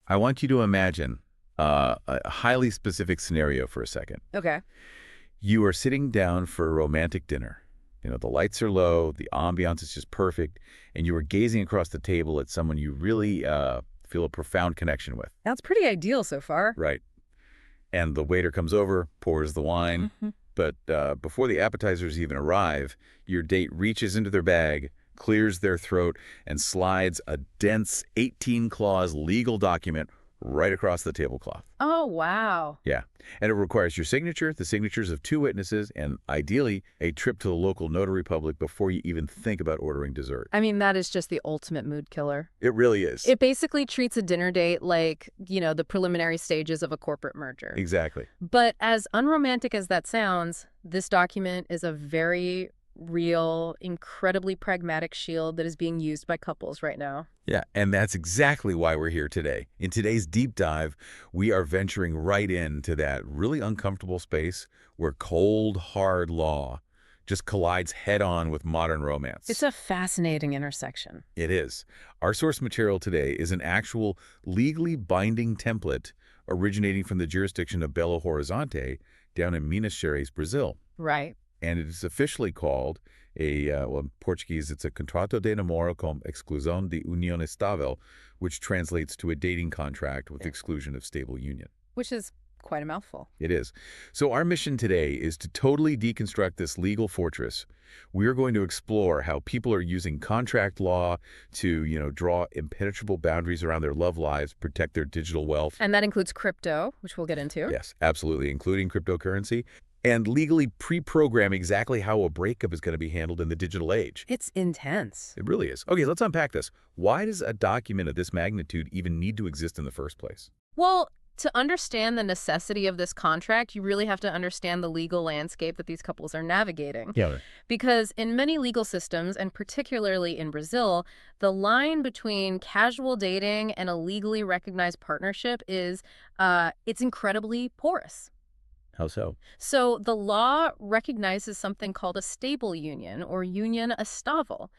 I want you to imagine a highly specific scenario for a second. Okay. You are sitting down for a romantic dinner. The lights are low, the ambiance is just perfect, and you are gazing across the table at someone you really feel a profound connection with. That's pretty ideal so far. Right. And the waiter comes over, pours the wine, Mhm. but before the appetizers even arrive, your date reaches into their bag, clears their throat, and slides a dense 18-clause legal document right across the tablecloth. Oh, wow. Yeah. And it requires your signature, the signatures of 2 witnesses, and ideally a trip to the local notary public before you even think about ordering dessert. I mean, that is just the ultimate mood killer. It really is. It basically treats a dinner date like, the preliminary stages of a corporate merger. Exactly. But as unromantic as that sounds, this document is a very real, incredibly pragmatic shield that is being used by couples right now. Yeah, and that's exactly why we're here today. In today's deep dive, we are venturing right into that really uncomfortable space where cold, hard law just collides head-on with modern romance. It's a fascinating intersection. It is. Our source material today is an actual legally binding template originating from the jurisdiction of Belo Horizonte down in Minas Gerais, Brazil. Right. And it is officially called well, in Portuguese, it's a Contrato de Namoro com exclusão de união estável, which translates to a dating contract with exclusion of stable union. Which is quite a mouthful. It is. So our mission today is to totally deconstruct this legal fortress. We're going to explore how people are using contract law to, draw impenetrable boundaries around their love lives, protect their digital wealth. And that includes crypto, which we'll get into. Yes, absolutely, including cryptocurrency, and legally pre-program exactly how a breakup is going to be handled in the digital age. It's intense. It really is. Okay, let's unpack this. Why does a document of this magnitude even need to exist in the first place? Well, to understand the necessity of this contract, you really have to understand the legal landscape that these couples are navigating. Yeah. Because in many legal systems, and particularly in Brazil, the line between casual dating and a legally recognized partnership is it's incredibly porous. How so? So the law recognizes something called a stable union or union estável.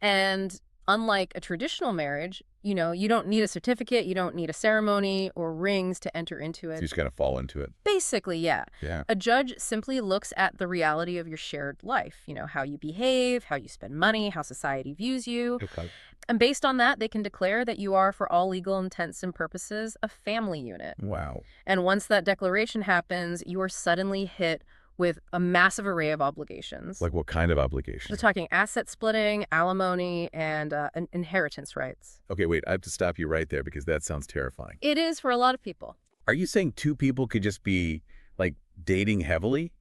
And unlike a traditional marriage, you don't need a certificate, you don't need a ceremony or rings to enter into So you it. just kind of fall into it. Basically, yeah. Yeah. A judge simply looks at the reality of your shared life, how you behave, how you spend money, how society views you. Okay. And based on that, they can declare that you are, for all legal intents and purposes, a family unit. Wow. And once that declaration happens, you are suddenly hit with a massive array of obligations. Like what kind of obligation? We're talking asset splitting, alimony, and inheritance rights. Okay, wait, I have to stop you right there because that sounds terrifying. It is for a lot of people. Are you saying 2 people could just be, like, dating heavily,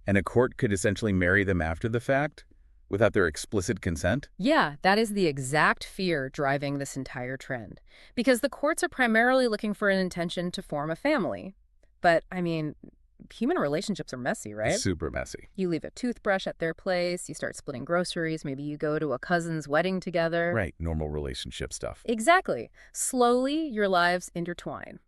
and a court could essentially marry them after the fact without their explicit consent? Yeah, that is the exact fear driving this entire trend. Because the courts are primarily looking for an intention to form a family. But, human relationships are messy, right? It's super messy. You leave a toothbrush at their place, you start splitting groceries, maybe you go to a cousin's wedding together. Right, normal relationship stuff. Exactly. Slowly, your lives intertwine.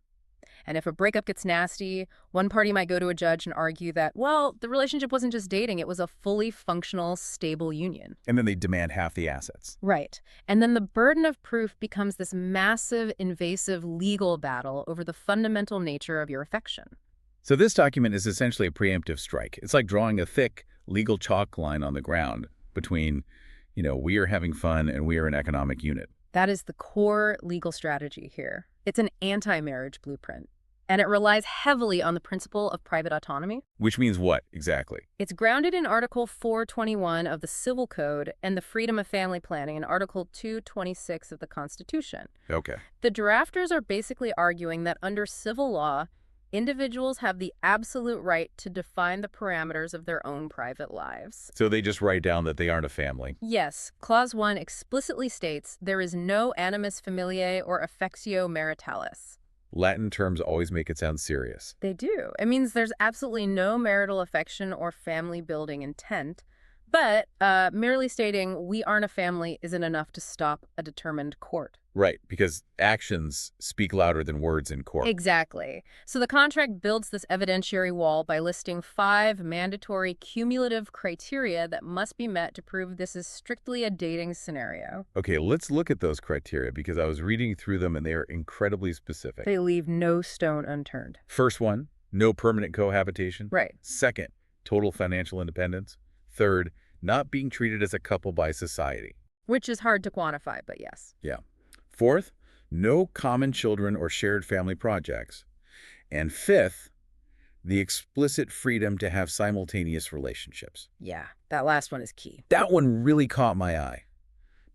And if a breakup gets nasty, one party might go to a judge and argue that, well, the relationship wasn't just dating, it was a fully functional, stable union. And then they demand half the assets. Right. And then the burden of proof becomes this massive, invasive legal battle over the fundamental nature of your affection. So this document is essentially a preemptive strike. It's like drawing a thick legal chalk line on the ground between, we are having fun and we are an economic unit. That is the core legal strategy here. It's an anti-marriage blueprint. And it relies heavily on the principle of private autonomy. Which means what, exactly? It's grounded in Article 421 of the Civil Code and the Freedom of Family Planning in Article 226 of the Constitution. Okay. The drafters are basically arguing that under civil law, individuals have the absolute right to define the parameters of their own private lives. So they just write down that they aren't a family. Yes, Clause 1 explicitly states there is no animus familiae or affectio maritalis. Latin terms always make it sound serious. They do. It means there's absolutely no marital affection or family-building intent. But merely stating we aren't a family isn't enough to stop a determined court. Right, because actions speak louder than words in court. Exactly. So the contract builds this evidentiary wall by listing 5 mandatory cumulative criteria that must be met to prove this is strictly a dating scenario. Okay, let's look at those criteria because I was reading through them and they are incredibly specific. They leave no stone unturned. First one, no permanent cohabitation. Right. Second, total financial independence. Third, not being treated as a couple by society. Which is hard to quantify, but yes. Yeah. Fourth, no common children or shared family projects. And fifth, the explicit freedom to have simultaneous relationships. Yeah, that last one is key. That one really caught my eye.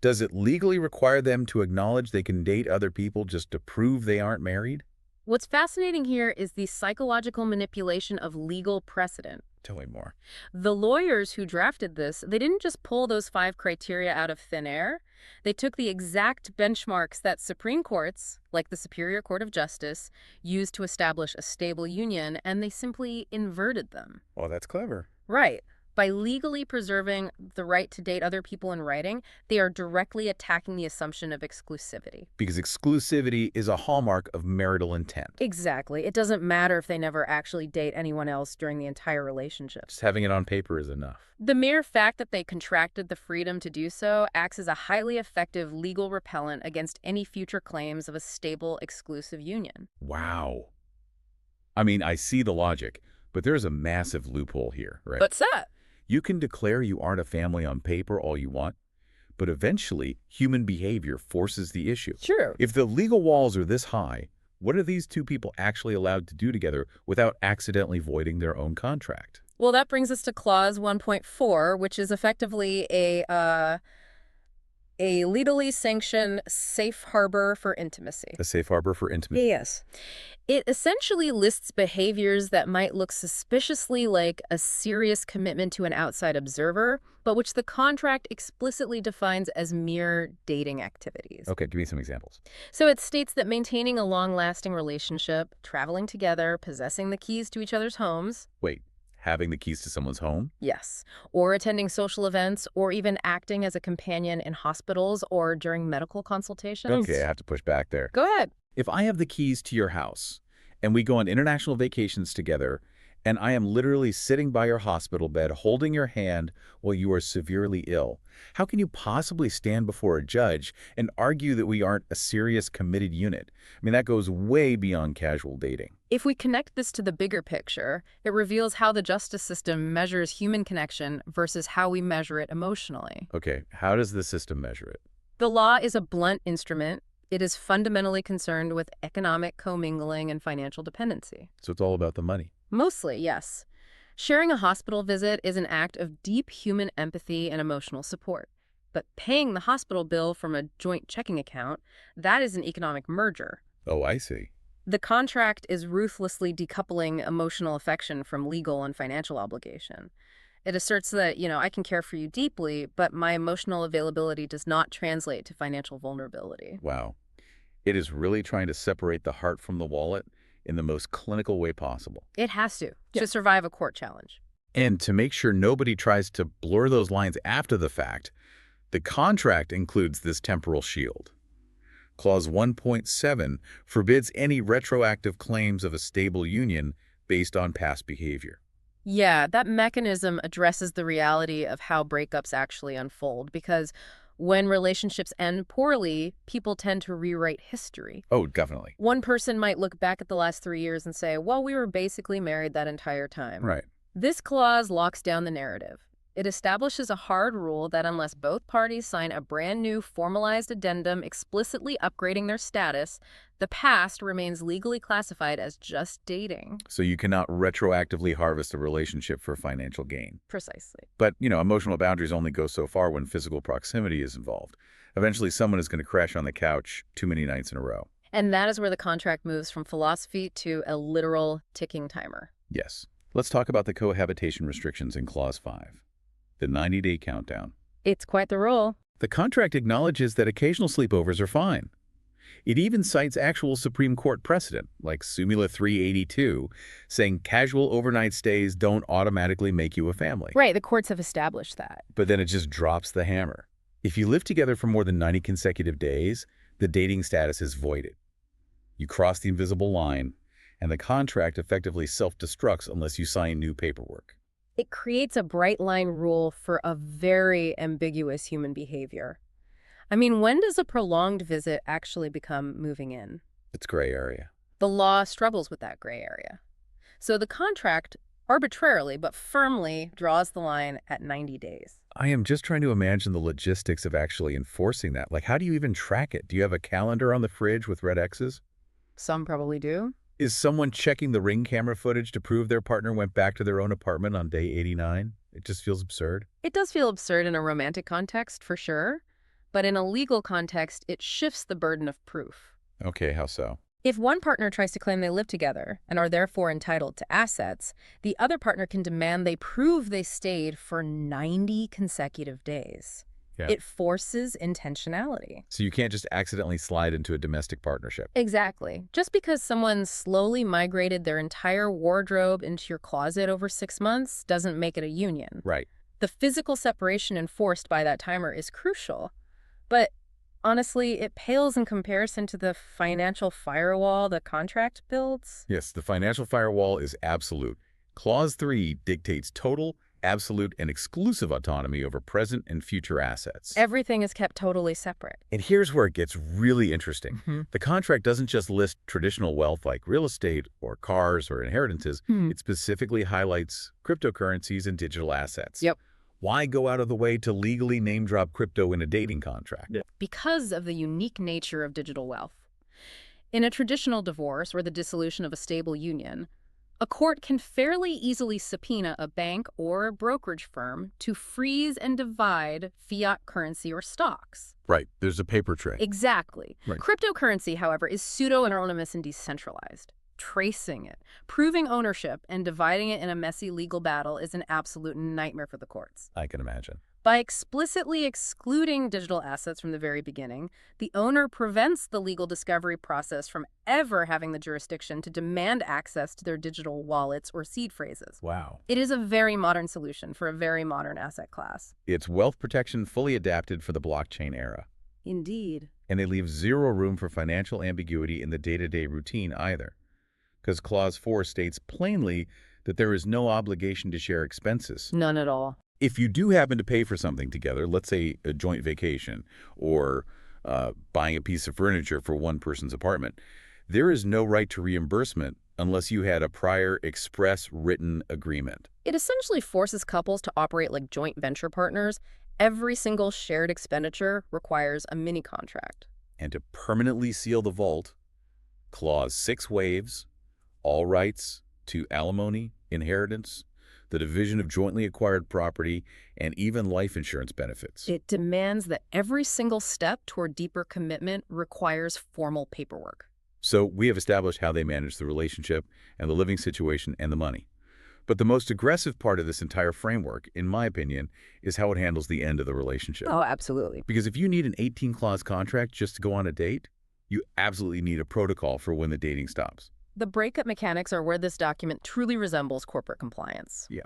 Does it legally require them to acknowledge they can date other people just to prove they aren't married? What's fascinating here is the psychological manipulation of legal precedent. Tell me more. The lawyers who drafted this, they didn't just pull those 5 criteria out of thin air. They took the exact benchmarks that Supreme Courts, like the Superior Court of Justice, used to establish a stable union, and they simply inverted them. Oh, that's clever. Right. By legally preserving the right to date other people in writing, they are directly attacking the assumption of exclusivity. Because exclusivity is a hallmark of marital intent. Exactly. It doesn't matter if they never actually date anyone else during the entire relationship. Just having it on paper is enough. The mere fact that they contracted the freedom to do so acts as a highly effective legal repellent against any future claims of a stable, exclusive union. Wow. I mean, I see the logic, but there's a massive loophole here, right? What's that? You can declare you aren't a family on paper all you want, but eventually human behavior forces the issue. Sure. If the legal walls are this high, what are these two people actually allowed to do together without accidentally voiding their own contract? Well, that brings us to Clause 1.4, which is effectively a legally sanctioned safe harbor for intimacy. A safe harbor for intimacy. Yes. It essentially lists behaviors that might look suspiciously like a serious commitment to an outside observer, but which the contract explicitly defines as mere dating activities. Okay, give me some examples. So it states that maintaining a long-lasting relationship, traveling together, possessing the keys to each other's homes, Wait, having the keys to someone's home? yes, or attending social events, or even acting as a companion in hospitals or during medical consultations. Okay, I have to push back there. Go ahead. If I have the keys to your house and we go on international vacations together and I am literally sitting by your hospital bed holding your hand while you are severely ill, how can you possibly stand before a judge and argue that we aren't a serious committed unit? I mean, that goes way beyond casual dating. If we connect this to the bigger picture, it reveals how the justice system measures human connection versus how we measure it emotionally. Okay, how does the system measure it? The law is a blunt instrument. It is fundamentally concerned with economic commingling and financial dependency. So it's all about the money. Mostly, yes. Sharing a hospital visit is an act of deep human empathy and emotional support. But paying the hospital bill from a joint checking account, that is an economic merger. Oh, I see. The contract is ruthlessly decoupling emotional affection from legal and financial obligation. It asserts that, I can care for you deeply, but my emotional availability does not translate to financial vulnerability. Wow. It is really trying to separate the heart from the wallet in the most clinical way possible. It has to survive a court challenge. And to make sure nobody tries to blur those lines after the fact, the contract includes this temporal shield. Clause 1.7 forbids any retroactive claims of a stable union based on past behavior. Yeah, that mechanism addresses the reality of how breakups actually unfold, because when relationships end poorly, people tend to rewrite history. Oh, definitely. One person might look back at the last 3 years and say, well, we were basically married that entire time. Right. This clause locks down the narrative. It establishes a hard rule that unless both parties sign a brand new formalized addendum explicitly upgrading their status, the past remains legally classified as just dating. So you cannot retroactively harvest a relationship for financial gain. Precisely. But, emotional boundaries only go so far when physical proximity is involved. Eventually, someone is going to crash on the couch too many nights in a row. And that is where the contract moves from philosophy to a literal ticking timer. Yes. Let's talk about the cohabitation restrictions in Clause 5. The 90-day countdown. It's quite the rule. The contract acknowledges that occasional sleepovers are fine. It even cites actual Supreme Court precedent, like Sumila 382, saying casual overnight stays don't automatically make you a family. Right, the courts have established that. But then it just drops the hammer. If you live together for more than 90 consecutive days, the dating status is voided. You cross the invisible line, and the contract effectively self-destructs unless you sign new paperwork. It creates a bright line rule for a very ambiguous human behavior. I mean, when does a prolonged visit actually become moving in? It's gray area. The law struggles with that gray area. So the contract arbitrarily but firmly draws the line at 90 days. I am just trying to imagine the logistics of actually enforcing that. Like, how do you even track it? Do you have a calendar on the fridge with red X's? Some probably do. Is someone checking the Ring camera footage to prove their partner went back to their own apartment on day 89? It just feels absurd. It does feel absurd in a romantic context, for sure. But in a legal context, it shifts the burden of proof. Okay, how so? If one partner tries to claim they live together and are therefore entitled to assets, the other partner can demand they prove they stayed for 90 consecutive days. Yeah. It forces intentionality. So you can't just accidentally slide into a domestic partnership. Exactly. Just because someone slowly migrated their entire wardrobe into your closet over 6 months doesn't make it a union. Right. The physical separation enforced by that timer is crucial. But honestly, it pales in comparison to the financial firewall the contract builds. Yes, the financial firewall is absolute. Clause 3 dictates total, absolute, and exclusive autonomy over present and future assets. Everything is kept totally separate. And here's where it gets really interesting. The contract doesn't just list traditional wealth like real estate or cars or inheritances. It specifically highlights cryptocurrencies and digital assets. Yep. Why go out of the way to legally name-drop crypto in a dating contract? Because of the unique nature of digital wealth. In a traditional divorce or the dissolution of a stable union, a court can fairly easily subpoena a bank or brokerage firm to freeze and divide fiat currency or stocks. Right. There's a paper trail. Exactly. Right. Cryptocurrency, however, is pseudo-anonymous and decentralized. Tracing it, proving ownership, and dividing it in a messy legal battle is an absolute nightmare for the courts. I can imagine. By explicitly excluding digital assets from the very beginning, the owner prevents the legal discovery process from ever having the jurisdiction to demand access to their digital wallets or seed phrases. Wow. It is a very modern solution for a very modern asset class. It's wealth protection fully adapted for the blockchain era. Indeed. And it leaves zero room for financial ambiguity in the day-to-day routine either. Because Clause 4 states plainly that there is no obligation to share expenses. None at all. If you do happen to pay for something together, let's say a joint vacation or buying a piece of furniture for one person's apartment, there is no right to reimbursement unless you had a prior express written agreement. It essentially forces couples to operate like joint venture partners. Every single shared expenditure requires a mini contract. And to permanently seal the vault, Clause 6 waives all rights to alimony, inheritance, the division of jointly acquired property, and even life insurance benefits. It demands that every single step toward deeper commitment requires formal paperwork. So we have established how they manage the relationship and the living situation and the money. But the most aggressive part of this entire framework, in my opinion, is how it handles the end of the relationship. Oh, absolutely. Because if you need an 18-clause contract just to go on a date, you absolutely need a protocol for when the dating stops. The breakup mechanics are where this document truly resembles corporate compliance. Yeah.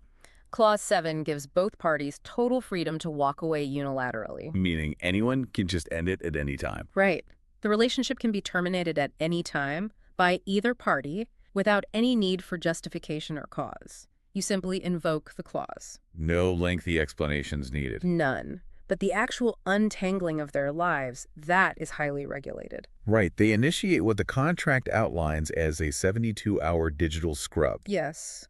Clause 7 gives both parties total freedom to walk away unilaterally. Meaning anyone can just end it at any time. Right. The relationship can be terminated at any time by either party without any need for justification or cause. You simply invoke the clause. No lengthy explanations needed. None. But the actual untangling of their lives, that is highly regulated. Right. They initiate what the contract outlines as a 72-hour digital scrub. Yes.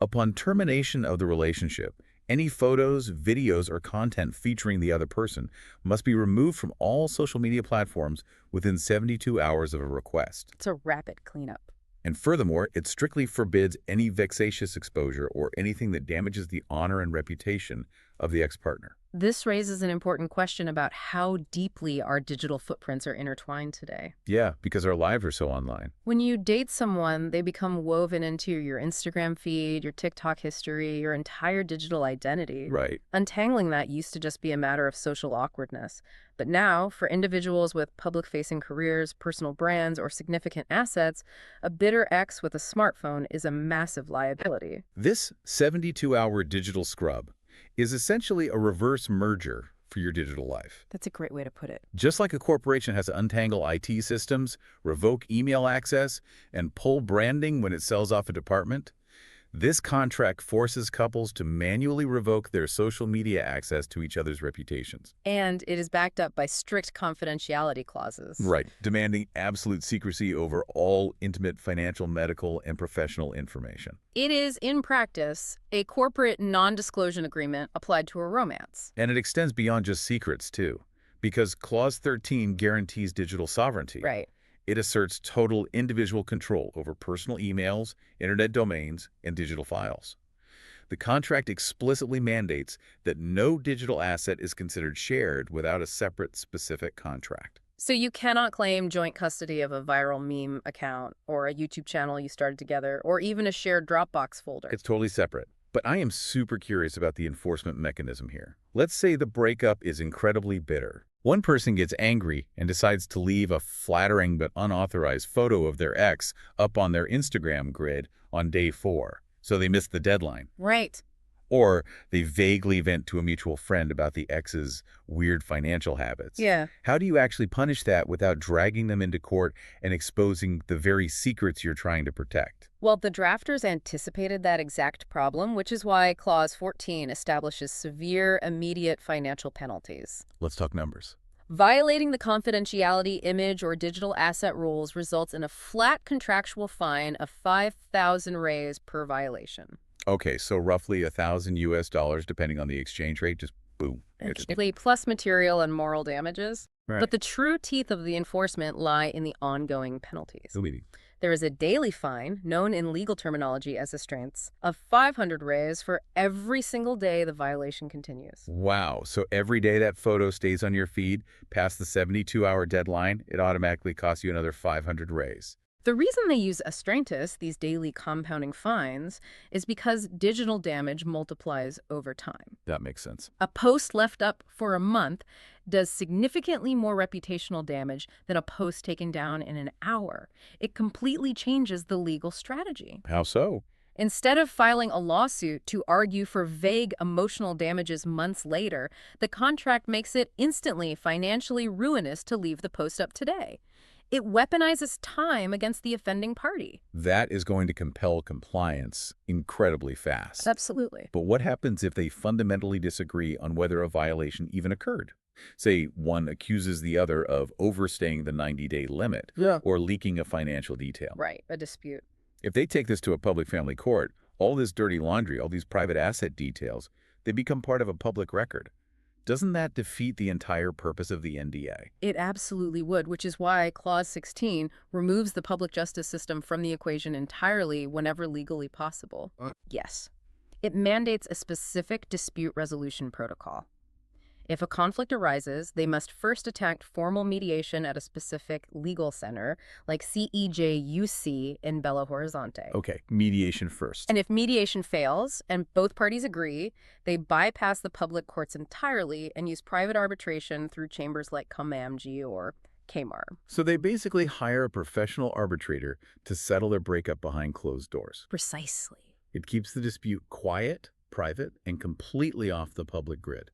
Upon termination of the relationship, any photos, videos, or content featuring the other person must be removed from all social media platforms within 72 hours of a request. It's a rapid cleanup. And furthermore, it strictly forbids any vexatious exposure or anything that damages the honor and reputation of the ex-partner. This raises an important question about how deeply our digital footprints are intertwined today. Yeah, because our lives are so online. When you date someone, they become woven into your Instagram feed, your TikTok history, your entire digital identity. Right. Untangling that used to just be a matter of social awkwardness. But now, for individuals with public-facing careers, personal brands, or significant assets, a bitter ex with a smartphone is a massive liability. This 72-hour digital scrub is essentially a reverse merger for your digital life. That's a great way to put it. Just like a corporation has to untangle IT systems, revoke email access, and pull branding when it sells off a department, this contract forces couples to manually revoke their social media access to each other's reputations. And it is backed up by strict confidentiality clauses. Right, demanding absolute secrecy over all intimate financial, medical, and professional information. It is, in practice, a corporate non-disclosure agreement applied to a romance. And it extends beyond just secrets, too, because Clause 13 guarantees digital sovereignty. Right. It asserts total individual control over personal emails, internet domains, and digital files. The contract explicitly mandates that no digital asset is considered shared without a separate specific contract. So you cannot claim joint custody of a viral meme account or a YouTube channel you started together or even a shared Dropbox folder. It's totally separate. But I am super curious about the enforcement mechanism here. Let's say the breakup is incredibly bitter. One person gets angry and decides to leave a flattering but unauthorized photo of their ex up on their Instagram grid on day 4, so they miss the deadline. Right. Or they vaguely vent to a mutual friend about the ex's weird financial habits. Yeah. How do you actually punish that without dragging them into court and exposing the very secrets you're trying to protect? Well, the drafters anticipated that exact problem, which is why Clause 14 establishes severe, immediate financial penalties. Let's talk numbers. Violating the confidentiality, image, or digital asset rules results in a flat contractual fine of 5,000 reais per violation. Okay, so roughly $1,000 depending on the exchange rate, just boom. Plus material and moral damages. Right. But the true teeth of the enforcement lie in the ongoing penalties. Luigi. There is a daily fine, known in legal terminology as estrangement, of 500 reais for every single day the violation continues. Wow, so every day that photo stays on your feed past the 72-hour deadline, it automatically costs you another 500 reais. The reason they use estrangement, these daily compounding fines, is because digital damage multiplies over time. That makes sense. A post left up for a month does significantly more reputational damage than a post taken down in an hour. It completely changes the legal strategy. How so? Instead of filing a lawsuit to argue for vague emotional damages months later, the contract makes it instantly financially ruinous to leave the post up today. It weaponizes time against the offending party. That is going to compel compliance incredibly fast. Absolutely. But what happens if they fundamentally disagree on whether a violation even occurred? Say one accuses the other of overstaying the 90-day limit or leaking a financial detail. Right, a dispute. If they take this to a public family court, all this dirty laundry, all these private asset details, they become part of a public record. Doesn't that defeat the entire purpose of the NDA? It absolutely would, which is why Clause 16 removes the public justice system from the equation entirely whenever legally possible. Yes. It mandates a specific dispute resolution protocol. If a conflict arises, they must first attempt formal mediation at a specific legal center, like CEJUC in Belo Horizonte. Okay, mediation first. And if mediation fails and both parties agree, they bypass the public courts entirely and use private arbitration through chambers like COMAMG or KMAR. So they basically hire a professional arbitrator to settle their breakup behind closed doors. Precisely. It keeps the dispute quiet, private, and completely off the public grid.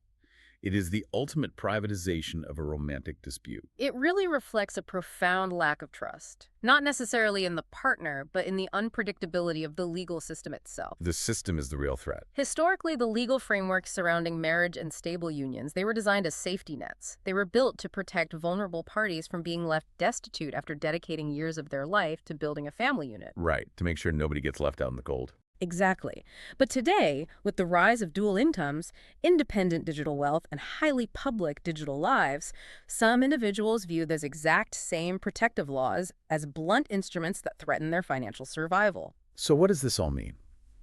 It is the ultimate privatization of a romantic dispute. It really reflects a profound lack of trust, not necessarily in the partner, but in the unpredictability of the legal system itself. The system is the real threat. Historically, the legal frameworks surrounding marriage and stable unions, they were designed as safety nets. They were built to protect vulnerable parties from being left destitute after dedicating years of their life to building a family unit. Right, to make sure nobody gets left out in the cold. Exactly. But today, with the rise of dual incomes, independent digital wealth, and highly public digital lives, some individuals view those exact same protective laws as blunt instruments that threaten their financial survival. So what does this all mean?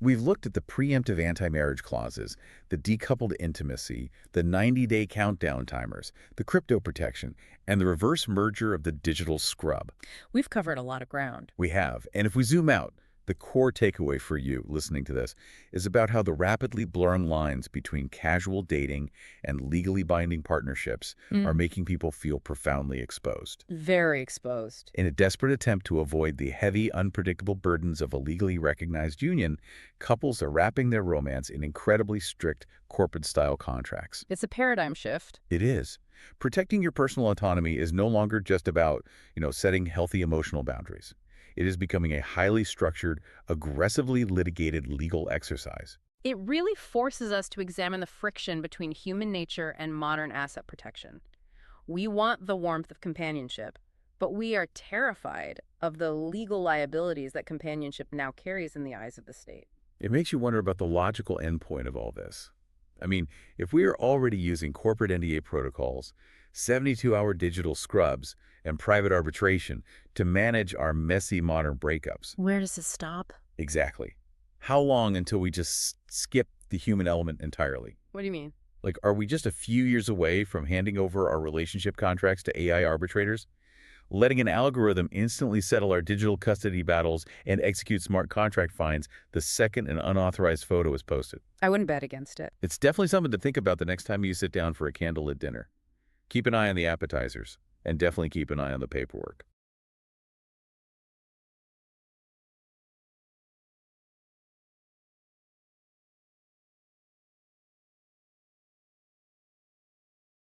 We've looked at the preemptive anti-marriage clauses, the decoupled intimacy, the 90-day countdown timers, the crypto protection, and the reverse merger of the digital scrub. We've covered a lot of ground. We have. And if we zoom out, the core takeaway for you listening to this is about how the rapidly blurring lines between casual dating and legally binding partnerships are making people feel profoundly exposed. Very exposed. In a desperate attempt to avoid the heavy, unpredictable burdens of a legally recognized union, couples are wrapping their romance in incredibly strict corporate-style contracts. It's a paradigm shift. It is. Protecting your personal autonomy is no longer just about, setting healthy emotional boundaries. It is becoming a highly structured, aggressively litigated legal exercise. It really forces us to examine the friction between human nature and modern asset protection. We want the warmth of companionship, but we are terrified of the legal liabilities that companionship now carries in the eyes of the state. It makes you wonder about the logical endpoint of all this. I mean, if we are already using corporate NDA protocols, 72-hour digital scrubs, and private arbitration to manage our messy modern breakups. Where does it stop? Exactly. How long until we just skip the human element entirely? What do you mean? Like, are we just a few years away from handing over our relationship contracts to AI arbitrators? Letting an algorithm instantly settle our digital custody battles and execute smart contract fines the second an unauthorized photo is posted? I wouldn't bet against it. It's definitely something to think about the next time you sit down for a candlelit dinner. Keep an eye on the appetizers, and definitely keep an eye on the paperwork.